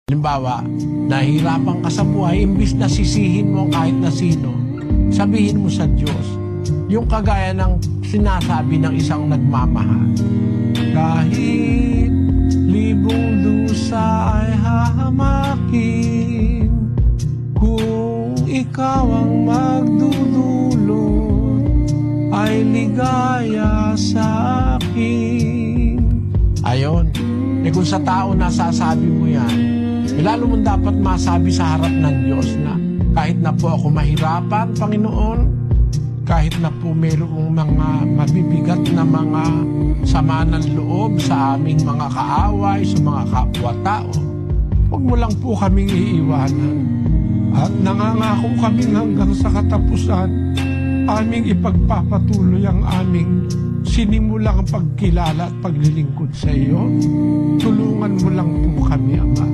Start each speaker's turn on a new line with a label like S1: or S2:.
S1: Halimbawa, nahihirapan ka sa buhay, imbis na sisihin mo kahit na sino, sabihin mo sa Diyos. Yung kagaya ng sinasabi ng isang nagmamahal. Kahit libong lusa ay hahamakin, kung ikaw ang magdudulot, ay ligaya sa akin. Ayon, kung sa tao nasasabi mo yan, lalo mong dapat masabi sa harap ng Diyos na kahit na po ako mahirapan, Panginoon, kahit na po mayroong mga mabibigat na mga sama ng loob sa aming mga kaaway, sa mga kapwa-tao, huwag mo lang po kaming iiwanan. At nangangako kaming hanggang sa katapusan, aming ipagpapatuloy ang aming sinimulang pagkilala at paglilingkod sa iyo. Tulungan mo lang po kami, Ama.